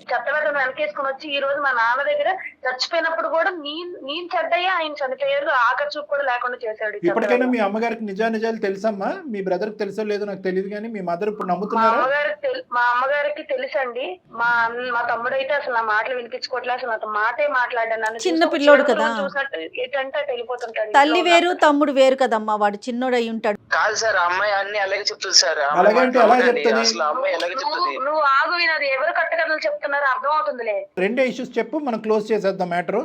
చెత్తబెట్ట వెనకేసుకుని వచ్చి ఈ రోజు మా నాన్న దగ్గర చచ్చిపోయినప్పుడు కూడా నేను చెడ్డయ్యా, ఆయన చనిపోయారు, ఆఖరి చూపు కూడా లేకుండా చేశాడు. ఇప్పటికైనా మీ అమ్మగారికి నిజాలు తెలుసమ్మా? మీ బ్రదర్ కి తెలుసో లేదో నాకు తెలియదు కానీ మీ మదర్ ఇప్పుడు నమ్ముతున్నారు? మా అమ్మగారికి తెలుసండి. మా తమ్ముడు అయితే అసలు నా మాటలు వినిపించుకోవట్లేదు, అసలు నాతో మాటే మాట్లాడాను. నన్ను చిన్న పిల్లోడు కదా, చూసినట్టు ఎటంటే వెళ్ళిపోతుంటాడు. తల్లి వేరు తమ్ముడు వేరు కదమ్మా, వాడు చిన్నోడు అయి ఉంటాడు. కాదు సార్, అమ్మాయి అన్ని అలాగే చెప్తుంది సార్. అలాగే అంటే అలా చెప్తుంది. అసలు అమ్మాయి ఎలాగే చెప్తుంది. నువ్వు ఆగు వినోద్, ఎవరు కట్టకథలు చెప్తున్నారో అర్థం అవుతుందిలే. రెండే ఇష్యూస్ చెప్పు, మనం క్లోజ్ చేసేద్దాం మ్యాటరు.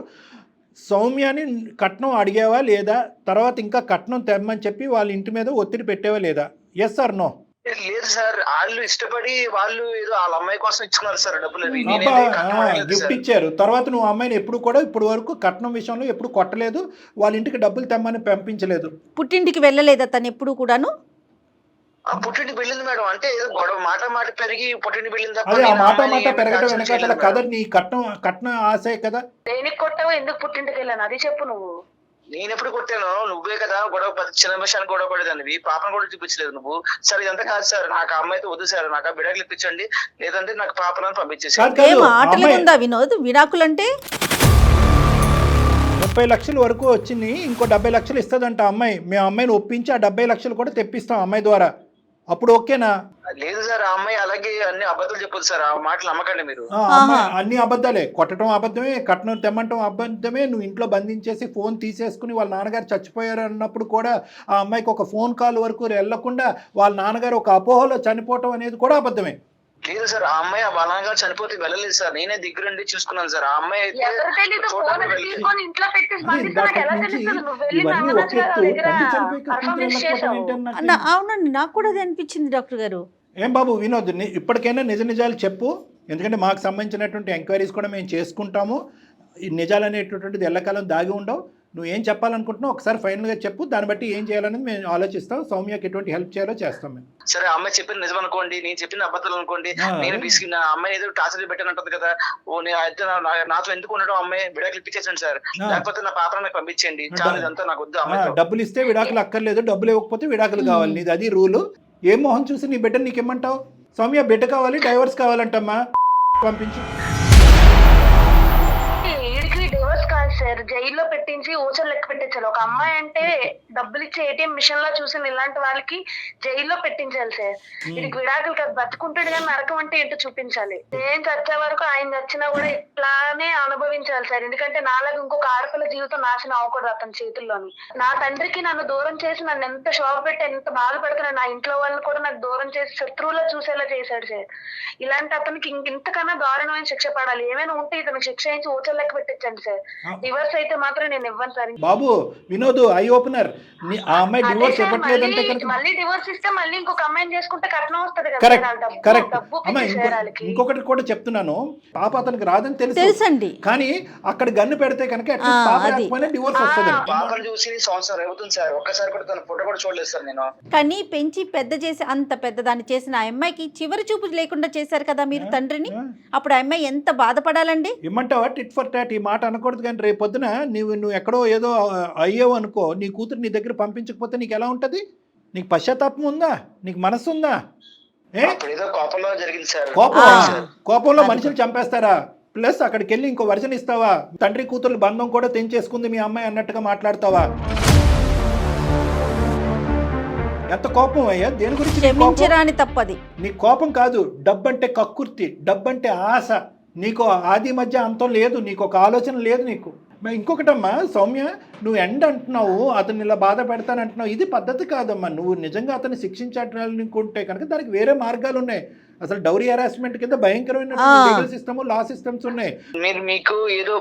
సౌమ్యాని కట్నం అడిగావా లేదా, తర్వాత ఇంకా కట్నం తెమ్మని చెప్పి వాళ్ళ ఇంటి మీద ఒత్తిడి పెట్టావా లేదా? Yes or no? లేదు సార్, వాళ్ళు ఇష్టపడి వాళ్ళు ఏదో వాళ్ళ అమ్మాయి కోసం ఇచ్చుకున్నారు సార్ డబ్బులు అవి. నేనైతే కట్నం అడగలేదు గిఫ్ట్ సార్. ఇచ్చారు, తర్వాత నువ్వు అమ్మాయిని ఎప్పుడు కూడా ఇప్పుడు వరకు కట్నం విషయంలో ఎప్పుడు కొట్టలేదు, వాళ్ళ ఇంటికి డబ్బులు తెమ్మని పంపించలేదు. పుట్టింటికి వెళ్ళలేదా తను ఎప్పుడు కూడాను? ఆ పుట్టింటి వెళ్ళింది మేడం, అంటే ఏదో గొడవ మాట పెరిగి పుట్టింటి వెళ్ళింది తప్ప అదే ఆ నేను మాట అమ్మాయిని మాట ఏమీ పెరగడం టార్చర్ వెనకాల చేయలేదు కథ మేడం. నీ కట్న ఆశే కదా. దేనికి కొట్టావో, ఎందుకు పుట్టింటికి వెళ్ళాను అది చెప్పు నువ్వు. నేను ఎప్పుడు కొట్టాను? నువ్వే కదా గొడవ, చిన్న విషయాన్ని గొడవ పడేదానివి, పాపను కూడా చూపించలేదు నువ్వు. సరే ఇదంతా కాదు సార్, నాకు ఆ అమ్మాయితో వద్దు సార్, నాకు ఆ బిడకలు ఇప్పించండి, లేదంటే నాకు పాపలను పంపించేసి. కాదు, ఏం కాదు, ఆటలు అమ్మాయి ఉందా వినోద్? విడాకులంటే 30 లక్షల వరకు వచ్చింది, ఇంకో 70 లక్షలు ఇస్తుందంట అమ్మాయి. మేము అమ్మాయిని ఒప్పించి ఆ 70 లక్షలు కూడా తెప్పిస్తాం అమ్మాయి ద్వారా, అప్పుడు ఓకేనా? లేదు సార్, ఆ అమ్మాయి అలాగే అన్ని అబద్ధాలు చెప్పదు సార్, ఆ మాటలు నమ్మకండి మీరు. అమ్మాయి అన్ని అబద్ధాలే, కొట్టడం అబద్ధమే, కట్నం తెమ్మంటం అబద్ధమే. నువ్వు ఇంట్లో బంధించేసి ఫోన్ తీసేసుకుని వాళ్ళ నాన్నగారు చచ్చిపోయారు అన్నప్పుడు కూడా ఆ అమ్మాయికి ఒక ఫోన్ కాల్ వరకు వెళ్లకుండా వాళ్ళ నాన్నగారు ఒక అపోహలో చనిపోవటం అనేది కూడా అబద్ధమే. లేదు సార్, ఆ అమ్మాయి వాళ్ళ నాన్నగారు చనిపోతే వెళ్ళలేదు సార్, నేనే దగ్గరుండి చూసుకున్నాను సార్. ఆ అమ్మాయి అయితే ఎవరు తెలీదు, ఫోన్ చూడడానికి వెళ్ళి తీసుకొని ఇంట్లో పెట్టేసి అది పంపిస్తే నాకు ఇందాక ఎలా నుంచి తెలుస్తుంది? నువ్వు వెళ్ళి ఇవన్నీ నాన్న ఒక ఎత్తు, దగ్గర తల్లి చనిపోయి పర్ఫార్మెన్స్ కూతురు చేసావు. ఏంటని నాకు అవునండి, నాకు కూడా అది అనిపించింది డాక్టర్ గారు. ఏం బాబు వినోద్, ఇప్పటికైనా నిజ నిజాలు చెప్పు, ఎందుకంటే మాకు సంబంధించినటువంటి ఎంక్వైరీస్ కూడా మేము చేసుకుంటాము. ఈ నిజాలు అనేటటువంటిది ఎల్లకాలం దాగి ఉండవు. నువ్వు ఏం చెప్పాలనుకుంటున్నావు ఒకసారి ఫైనల్గా చెప్పు, దాన్ని బట్టి ఏం చేయాలనేది మేము ఆలోచిస్తాం. సౌమ్యకి ఎటువంటి హెల్ప్ చేయాలో చేస్తాం మేము. సరే, ఆ అమ్మాయి చెప్పింది నిజం అనుకోండి, నేను చెప్పిన అబద్ధాలు అనుకోండి, నేను తీసుకున్న అమ్మాయి ఏదో టార్చర్ పెట్టానంటుంది కదా, ఓ నేను అయితే నాతో ఎందుకు ఉండడం, అమ్మాయి విడాకులు ఇప్పించేసాను సార్, లేకపోతే నా పాప నాకు పంపించండి చాలు, ఇదంతా నాకు వద్దు అమ్మాయి. డబ్బులు ఇస్తే విడాకులు అక్కర్లేదు, డబ్బులు ఇవ్వకపోతే విడాకులు కావాలి, నీది అది రూలు. ఏ మొహం చూసి నీ బిడ్డ నీకేమంటావు? సౌమ్య బిడ్డ కావాలి, డైవర్స్ కావాలంటమ్మా, పంపించు. వీడికి డివోర్స్ కాదు సార్, జైల్లో పెట్టించి ఊచలు లెక్క పెట్టించాలి. ఒక అమ్మాయి అంటే డబ్బులు ఇచ్చే ఏటీఎం మిషన్ లో చూసిన ఇలాంటి వాళ్ళకి జైల్లో పెట్టించాలి సార్. వీడికి విడాకులు కాదు, బతుకుంటాడు కానీ నరకం అంటే ఏంటో చూపించాలి. నేను చచ్చే వరకు ఆయన చచ్చినా కూడా ఇట్లానే అనుభవించాలి సార్, ఎందుకంటే నాలాగా ఇంకొక ఆడపిల్ల జీవితం నాశనం అవ్వకూడదు అతని చేతుల్లోని. నా తండ్రికి నన్ను దూరం చేసి నన్ను ఎంత శోభ పెట్టి ఎంత బాధ పెడుతున్నా, నా ఇంట్లో వాళ్ళని కూడా నాకు దూరం చేసి శత్రువులో చూసేలా చేశాడు సార్. ఇలాంటి అతనికి ఇంతకన్నా దారుణమైన శిక్ష పడాలి. ఏమైనా ఉంటే ఇతను శిక్ష వేయించి ఊచలు లెక్క పెట్టించండి సార్. డివోర్స్ అయితే మాత్రం నేను ఇవ్వను సార్. బాబు వినోద్, ఐ ఓపెనర్, ఆ అమ్మాయి డివోర్స్ ఇవ్వట్లేదంటే కనుక మళ్ళీ డివోర్స్ ఇస్తే మళ్ళీ ఇంకొక అమ్మాయిని చేసుకుంటే కట్నం వస్తుంది కదా. కరెక్ట్. డబ్బు అమ్మా ఇంకొకటి కూడా చెప్తున్నాను, పాప అతనికి రాదని తెలుసండి, కానీ అక్కడ గన్ను పెడితే కనుక డివోర్స్ వస్తుంది. పాపను చూసి సంవత్సరం అవుతుంది సార్, ఒక్కసారి కూడా తన ఫోటో కూడా చూడలేదు సార్ నేను. కానీ పెంచి పెద్ద చేసి అంత పెద్దదాన్ని చేసిన ఆ అమ్మాయికి చివరి చూపు లేకుండా చేశారు కదా మీరు తండ్రిని. అప్పుడు ఆ అమ్మాయి ఎంత బాధపడాలండి? ఇమ్మంటావా టిట్ ఫర్ టాట్? ఈ మాట అనకూడదు, కానీ రేపు పొద్దున నువ్వు ఎక్కడో ఏదో అయ్యావు అనుకో, నీ కూతురు నీ దగ్గర పంపించకపోతే నీకు ఎలా ఉంటుంది? నీకు పశ్చాత్తాపం ఉందా? నీకు మనసు ఉందా? ఏదో కోపంలో జరిగింది సార్. కోపంలో మనుషులు చంపేస్తారా? ప్లస్ అక్కడికి వెళ్ళి ఇంకో వర్షన్ ఇస్తావా? తండ్రి కూతురు బంధం కూడా తెంచేసుకుంది మీ అమ్మాయి అన్నట్టుగా మాట్లాడతావా? ఎంత కోపం అయ్యా, దేని గురించి క్షమించరాని తప్పది. నీ కోపం కాదు, డబ్బంటే కక్కుర్తి, డబ్బంటే ఆశ. నీకు ఆది మధ్య అంతం లేదు, నీకు ఒక ఆలోచన లేదు నీకు. ఇంకొకటమ్మా సౌమ్య, నువ్వు ఎండ్ అంటున్నావు, అతన్ని ఇలా బాధ పెడతానంటున్నావు, ఇది పద్ధతి కాదమ్మా. నువ్వు నిజంగా అతన్ని శిక్షించాలనుకుంటే కనుక దానికి వేరే మార్గాలు ఉన్నాయి. అసలు డౌరీ హెరాస్మెంట్ కింద భయంకరమైన లీగల్ సిస్టమ్, లా సిస్టమ్స్ ఉన్నాయి. మీరు మీకు ఏదో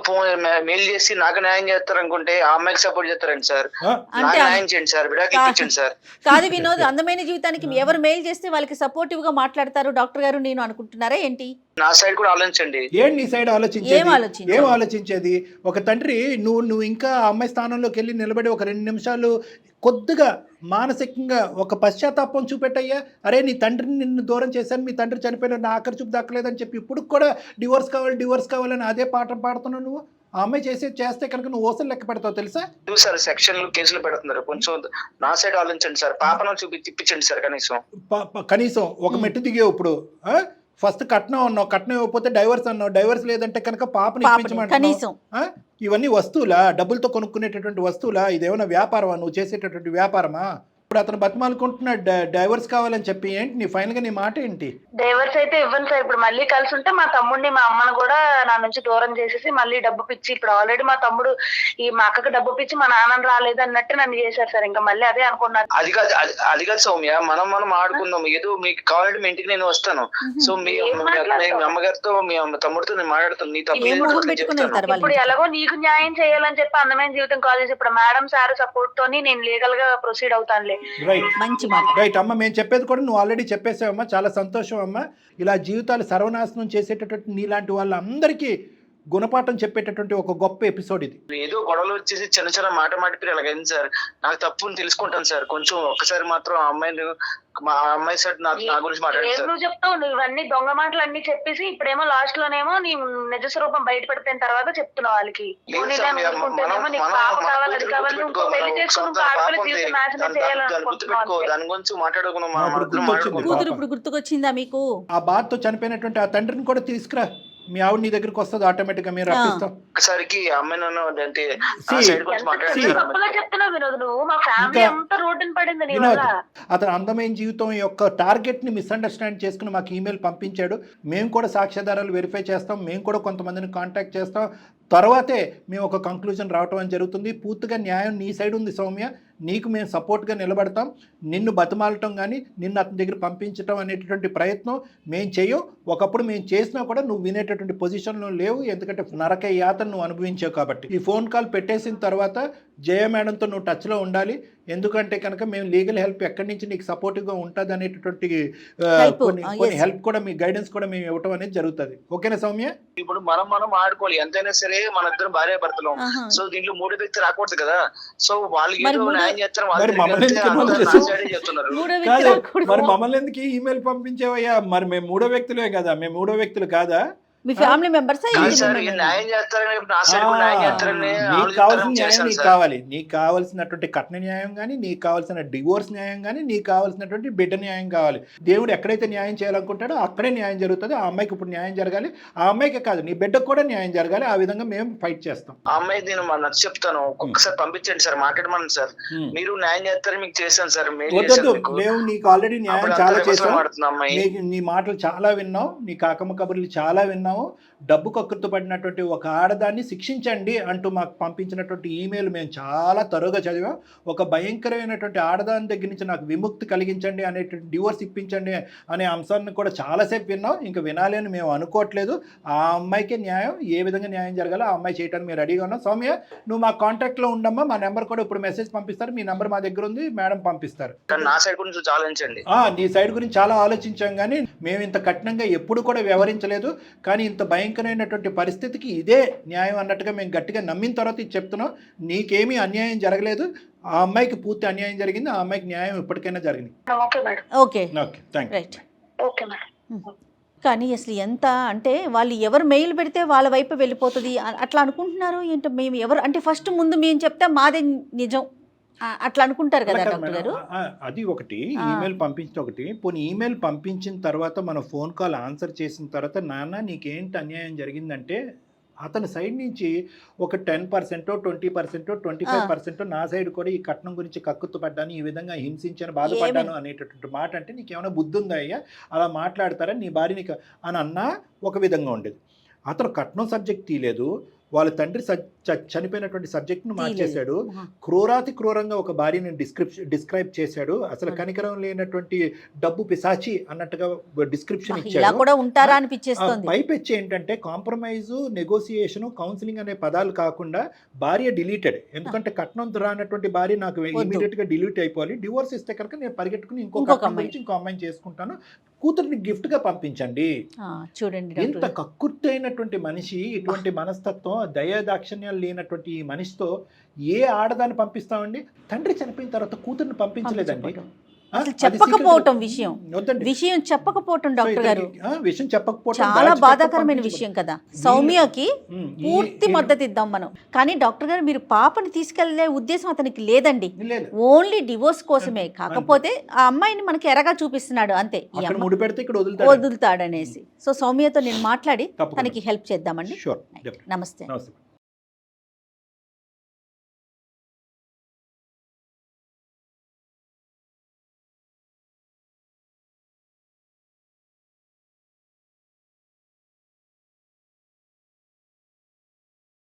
మెయిల్ చేసి నాకు న్యాయం చేస్తారు అనుకుంటే ఆ అమ్మాయికి సపోర్ట్ చేస్తారండి సార్. నాకు న్యాయం చేయండి సార్, విడాకులు ఇప్పించండి సార్. కాదు వినోద్, అందమైన జీవితానికి ఎవరు మెయిల్ చేస్తే వాళ్ళకి సపోర్టివ్ గా మాట్లాడతారు డాక్టర్ గారు నేను అనుకుంటున్నారా ఏంటి? నా సైడ్ కూడా ఆలోచించండి. ఏం నీ సైడ్ ఆలోచించేది? ఏం ఆలోచించేది? ఒక తండ్రి నువ్వు ఇంకా అమ్మాయి స్థానంలోకి వెళ్ళి నిలబడి ఒక 2 నిమిషాలు కొద్దిగా మానసికంగా ఒక పశ్చాత్తాపం చూపెట్టయ్యా, అరే నీ తండ్రిని నిన్ను దూరం చేశాను, మీ తండ్రి చనిపోయిన నా ఆఖరి చూపు దక్కలేదని చెప్పి ఇప్పుడు కూడా డివోర్స్ కావాలని అదే పాఠం పాడుతున్నావు నువ్వు. ఆ అమ్మాయి చేస్తే కనుక నువ్వు ఓసలు లెక్క పెడతావు తెలుసా? సార్ సెక్షన్లు కేసులు పెడుతున్నారు, కొంచెం నా సైడ్ ఆలోచించండి సార్. పాపను తిప్పించండి సార్. కనీసం ఒక మెట్టు దిగేవు. ఇప్పుడు ఫస్ట్ కట్నం అన్నావు, కట్నం ఇవ్వకపోతే డైవర్స్ అన్నావు, డైవర్స్ లేదంటే కనుక పాపని ఇప్పించమంటున్నావు. ఇవన్నీ వస్తువులా? డబ్బులతో కొనుక్కునేటటువంటి వస్తువులా? ఇదేమైనా వ్యాపారమా? నువ్వు చేసేటటువంటి వ్యాపారమా? ఇప్పుడు అతను బతిమాలుకుంటున్నా డైవర్స్ కావాలని చెప్పి ఏంటి నీ ఫైనల్గా నీ మాట ఏంటి? డైవర్స్ అయితే ఇవ్వను సార్. ఇప్పుడు మళ్ళీ కలిసి ఉంటే మా తమ్ముడిని మా అమ్మను కూడా నా నుంచి దూరం చేసేసి మళ్ళీ డబ్బు పిచ్చి, ఇప్పుడు ఆల్రెడీ మా తమ్ముడు మా అక్కకి డబ్బు పిచ్చి మా నాన్న రాలేదు అన్నట్టు నన్ను చేశారు సార్. ఇంకా మళ్ళీ అదే అనుకున్నారు. అది కాదు సౌమ్య, మనం ఆడుకుందాం. ఏదో మీకు కావాలంటే మీ ఇంటికి నేను వస్తాను. సో మీ అమ్మగారితో మీ తమ్ముడితో నేను మాట్లాడుతాను. నీ తప్పు ఇప్పుడు ఎలాగో నీకు న్యాయం చేయాలని చెప్పి అందమైన జీవితం కాల్ చేసి ఇప్పుడు మేడం సార్ సపోర్ట్ తోని నేను లీగల్ గా ప్రొసీడ్ అవుతానులే. రైట్ అమ్మ, మేము చెప్పేది కూడా నువ్వు ఆల్రెడీ చెప్పేసావమ్మా. చాలా సంతోషం అమ్మా. ఇలా జీవితాలు సర్వనాశనం చేసేటటువంటి నీలాంటి వాళ్ళందరికీ గుణపాఠం చెప్పేటటువంటి ఒక గొప్ప ఎపిసోడ్ ఇది. ఏదో గొడవలు వచ్చేసి చిన్న మాట మాటిపోయి అలాగైంది సార్. నాకు తప్పుని తెలుసుకుంటాను సార్. కొంచెం ఒక్కసారి మాత్రం మా అమ్మాయి సార్ నా గురించి మాట్లాడారు. నువ్వు చెప్తావు, నువ్వు ఇవన్నీ దొంగ మాటలు అన్ని చెప్పేసి ఇప్పుడేమో లాస్ట్ లోనేమో నీ నిజ స్వరూపం బయటపడిపోయిన తర్వాత చెప్తున్నావు వాళ్ళకి. దాని గురించి మాట్లాడుకున్నాం. కూతురు ఇప్పుడు గుర్తుకొచ్చిందా మీకు? ఆ బాధతో చనిపోయినటువంటి ఆ తండ్రిని కూడా తీసుకురా, మీ ఆవిడ నీ దగ్గరికి వస్తుంది ఆటోమేటిక్ గా. మీరు రప్పిస్తాం ఒకసారికి అమ్మాయి అతను అందమైన జీవితం యొక్క టార్గెట్ ని మిస్అండర్స్టాండ్ చేసుకుని మాకు ఈమెయిల్ పంపించాడు. మేము కూడా సాక్ష్యాధారాలు వెరిఫై చేస్తాం. మేము కూడా కొంతమందిని కాంటాక్ట్ చేస్తాం. తర్వాతే మేము ఒక కంక్లూజన్ రావటం అని జరుగుతుంది. పూర్తిగా న్యాయం నీ సైడ్ ఉంది సౌమ్య. నీకు మేము సపోర్ట్గా నిలబడతాం. నిన్ను బతిమాలటం కానీ నిన్ను అతని దగ్గర పంపించటం అనేటటువంటి ప్రయత్నం మేము చేయం. ఒకప్పుడు మేము చేసినా కూడా నువ్వు వినేటటువంటి పొజిషన్లో లేవు. ఎందుకంటే నరక యాతను నువ్వు అనుభవించావు కాబట్టి. ఈ ఫోన్ కాల్ పెట్టేసిన తర్వాత జయ మేడంతో నువ్వు టచ్లో ఉండాలి. ఎందుకంటే కనుక మేము లీగల్ హెల్ప్ ఎక్కడి నుంచి నీకు సపోర్టివ్గా ఉంటుంది అనేటటువంటి కొన్ని హెల్ప్ కూడా మీ గైడెన్స్ కూడా మేము ఇవ్వటం అనేది జరుగుతుంది. ఓకేనా సౌమ్య? ఇప్పుడు మనం ఆడుకోవాలి. ఎంతైనా సరే మన ఇద్దరు భార్య భర్తలు. సో దీంట్లో మూడో వ్యక్తి రాకూడదు కదా. సో వాళ్ళకి న్యాయం చేస్తారు. మరి మమ్మల్ని ఎందుకు ఈమెయిల్ పంపించేవయ్యా? మరి మేము మూడో వ్యక్తులే కదా. మేము మూడో వ్యక్తులు కాదా? మీ ఫ్యామిలీ మెంబర్స్? నీకు కావాల్సిన న్యాయం నీకు కావాలి. నీకు కావాల్సినటువంటి కట్న న్యాయం కానీ, నీకు కావాల్సిన డివోర్స్ న్యాయం కానీ, నీకు కావాల్సినటువంటి బిడ్డ న్యాయం కావాలి. దేవుడు ఎక్కడైతే న్యాయం చేయాలనుకుంటాడో అక్కడే న్యాయం జరుగుతుంది. ఆ అమ్మాయికి ఇప్పుడు న్యాయం జరగాలి. ఆ అమ్మాయికి కాదు, నీ బిడ్డకు కూడా న్యాయం జరగాలి. ఆ విధంగా మేము ఫైట్ చేస్తాం. ఆ అమ్మాయి నేను నచ్చి చెప్తాను. ఒక్కొక్కసారి పంపించండి సార్, మాట్లాడమని సార్. మీరు న్యాయం చేస్తారని మీకు చేశాను సార్. మేము నీకు ఆల్రెడీ న్యాయం చాలా చేసాం. నీ మాటలు చాలా విన్నాం. నీ కాకమ్మ కబుర్లు చాలా విన్నాం. డబ్బు కక్కుర్తి పడినటువంటి ఒక ఆడదాన్ని శిక్షించండి అంటూ మాకు పంపించినటువంటి ఈమెయిల్ మేము చాలా తరువుగా చదివాం. ఒక భయంకరమైనటువంటి ఆడదాని దగ్గర నుంచి నాకు విముక్తి కలిగించండి అనేటువంటి డివోర్స్ ఇప్పించండి అనే అంశాన్ని కూడా చాలాసేపు విన్నాం. ఇంకా వినాలి అని మేము అనుకోవట్లేదు. ఆ అమ్మాయికి న్యాయం ఏ విధంగా న్యాయం జరగాలో ఆ అమ్మాయి చేయడానికి మేము రెడీగా ఉన్నాం. సౌమ్య, నువ్వు మా కాంటాక్ట్లో ఉండమ్మా. మా నెంబర్ కూడా ఇప్పుడు మెసేజ్ పంపిస్తారు. మీ నెంబర్ మా దగ్గర ఉంది, మేడం పంపిస్తారు. నా సైడ్ గురించి ఆలోచించండి. నీ సైడ్ గురించి చాలా ఆలోచించాం, కానీ మేము ఇంత కఠినంగా ఎప్పుడు కూడా వ్యవహరించలేదు. కానీ ఇంత భయంకరమైనటువంటి పరిస్థితికి ఇదే న్యాయం అన్నట్టుగా మేము గట్టిగా నమ్మిన తర్వాత ఇది చెప్తున్నాం. నీకేమీ అన్యాయం జరగలేదు. ఆ అమ్మాయికి పూర్తి అన్యాయం జరిగింది. ఆ అమ్మాయికి న్యాయం ఇప్పటికైనా జరిగింది. కానీ అసలు ఎంత అంటే వాళ్ళు ఎవరు మెయిల్ పెడితే వాళ్ళ వైపు వెళ్ళిపోతుంది అట్లా అనుకుంటున్నారు ఏంటో. మేము ఎవరు అంటే ఫస్ట్ ముందు మేము చెప్తే మాదే నిజం అట్లా అనుకుంటారు కదా డాక్టర్ గారు. అది ఒకటి. ఈమెయిల్ పంపించిన ఒకటి. పోనీ ఈమెయిల్ పంపించిన తర్వాత మనం ఫోన్ కాల్ ఆన్సర్ చేసిన తర్వాత నాన్న నీకేంటి అన్యాయం జరిగిందంటే అతని సైడ్ నుంచి ఒక 10%, 20%, 25% నా సైడ్ కూడా ఈ కట్నం గురించి కక్కుతు పడ్డాను, ఈ విధంగా హింసించాను, బాధపడ్డాను అనేటటువంటి మాట అంటే నీకేమైనా బుద్ధి ఉందా అయ్యా? అలా మాట్లాడతారా నీ భార్య నీకు అని అన్నా ఒక విధంగా ఉండేది. అతను కట్నం సబ్జెక్ట్ తీయలేదు. వాళ్ళ తండ్రి చనిపోయినటువంటి సబ్జెక్ట్ను మార్చేశాడు. క్రూరాతి క్రూరంగా ఒక భార్యని డిస్క్రైబ్ చేశాడు. అసలు కనికరం లేనటువంటి డబ్బు పిశాచి అన్నట్టుగా డిస్క్రిప్షన్ ఇచ్చాడు. పైపెచ్చి ఏంటంటే కాంప్రమైజు, నెగోసియేషను, కౌన్సిలింగ్ అనే పదాలు కాకుండా భార్య డిలీటెడ్. ఎందుకంటే కట్నం రానటువంటి భార్య నాకు ఇమీడియట్ గా డిలీట్ అయిపోవాలి. డివోర్స్ ఇస్తే కనుక నేను పరిగెట్టుకుని ఇంకో అమ్మాయిని చేసుకుంటాను. కూతురిని గిఫ్ట్ గా పంపించండి. చూడండి, ఇంత కక్కుర్తి అయినటువంటి మనిషి, ఇటువంటి మనస్తత్వం, దయాదాక్షిణ్యాలు లేనటువంటి ఈ మనిషితో ఏ ఆడదాన్ని పంపిస్తామండి? తండ్రి చనిపోయిన తర్వాత కూతుర్ని పంపించలేదండి. చెప్పకపోవటం విషయం చెప్పకపోవటం డాక్టర్ గారు విషయం చెప్పకపోవటం చాలా బాధాకరమైన విషయం కదా. సౌమ్యకి పూర్తి మద్దతు ఇద్దాం మనం. కానీ డాక్టర్ గారు మీరు పాపని తీసుకెళ్లే ఉద్దేశం అతనికి లేదండి. ఓన్లీ డివోర్స్ కోసమే. కాకపోతే ఆ అమ్మాయిని మనకి ఎరగా చూపిస్తున్నాడు అంతే. వదులుతాడనేసి. సో సౌమ్యతో నేను మాట్లాడి తనకి హెల్ప్ చేద్దామండి. నమస్తే.